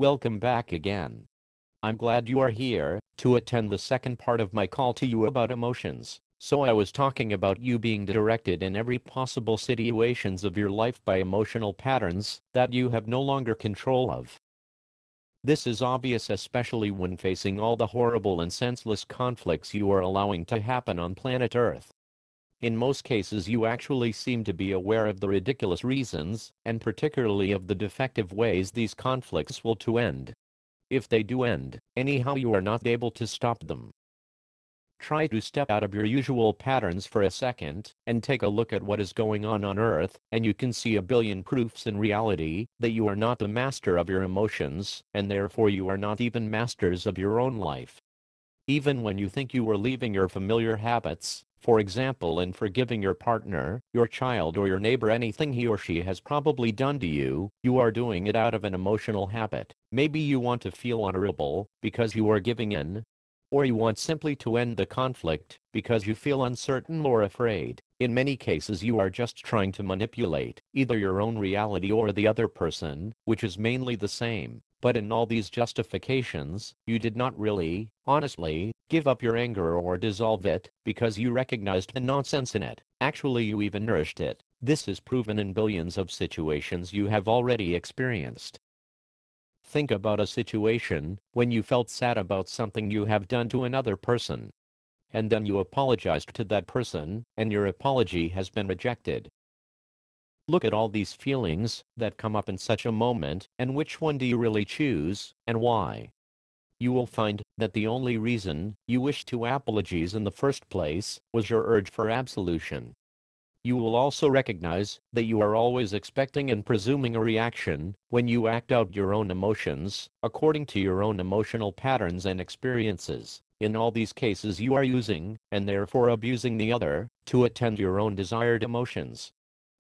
Welcome back again. I'm glad you are here to attend the second part of my call to you about emotions. So I was talking about you being directed in every possible situations of your life by emotional patterns that you have no longer control of. This is obvious especially when facing all the horrible and senseless conflicts you are allowing to happen on planet Earth. In most cases you actually seem to be aware of the ridiculous reasons, and particularly of the defective ways these conflicts will to end. If they do end, anyhow you are not able to stop them. Try to step out of your usual patterns for a second, and take a look at what is going on Earth, and you can see a billion proofs in reality that you are not the master of your emotions, and therefore you are not even masters of your own life. Even when you think you are leaving your familiar habits, for example in forgiving your partner, your child or your neighbor anything he or she has probably done to you, you are doing it out of an emotional habit. Maybe you want to feel honorable because you are giving in, or you want simply to end the conflict because you feel uncertain or afraid. In many cases you are just trying to manipulate either your own reality or the other person, which is mainly the same. But in all these justifications, you did not really, honestly, give up your anger or dissolve it, because you recognized the nonsense in it. Actually you even nourished it. This is proven in billions of situations you have already experienced. Think about a situation when you felt sad about something you have done to another person. And then you apologized to that person, and your apology has been rejected. Look at all these feelings that come up in such a moment, and which one do you really choose, and why? You will find that the only reason you wish to apologize in the first place was your urge for absolution. You will also recognize that you are always expecting and presuming a reaction when you act out your own emotions, according to your own emotional patterns and experiences. In all these cases you are using, and therefore abusing the other, to attend your own desired emotions.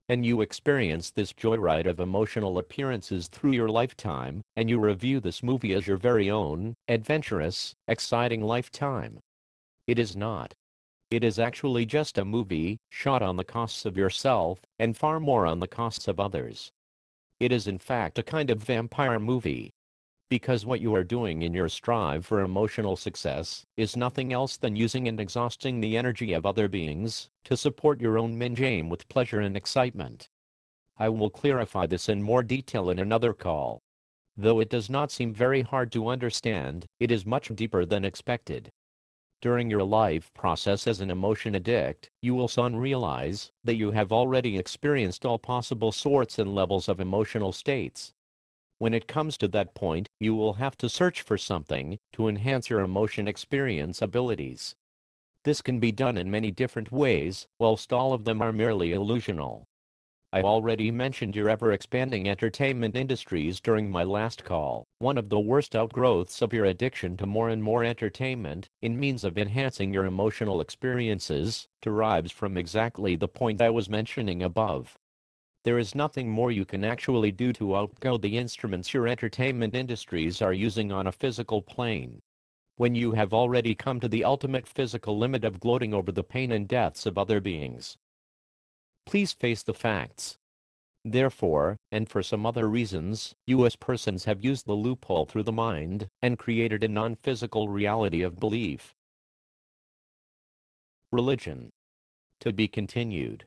And you experience this joyride of emotional appearances through your lifetime, and you review this movie as your very own, adventurous, exciting lifetime. It is not. It is actually just a movie, shot on the costs of yourself, and far more on the costs of others. It is in fact a kind of vampire movie. Because what you are doing in your strive for emotional success is nothing else than using and exhausting the energy of other beings to support your own minge aim with pleasure and excitement. I will clarify this in more detail in another call. Though it does not seem very hard to understand, it is much deeper than expected. During your life process as an emotion addict, you will soon realize that you have already experienced all possible sorts and levels of emotional states. When it comes to that point, you will have to search for something to enhance your emotion experience abilities. This can be done in many different ways, whilst all of them are merely illusional. I already mentioned your ever-expanding entertainment industries during my last call. One of the worst outgrowths of your addiction to more and more entertainment, in means of enhancing your emotional experiences, derives from exactly the point I was mentioning above. There is nothing more you can actually do to outgo the instruments your entertainment industries are using on a physical plane. When you have already come to the ultimate physical limit of gloating over the pain and deaths of other beings. Please face the facts. Therefore, and for some other reasons, you as persons have used the loophole through the mind and created a non-physical reality of belief. Religion. To be continued.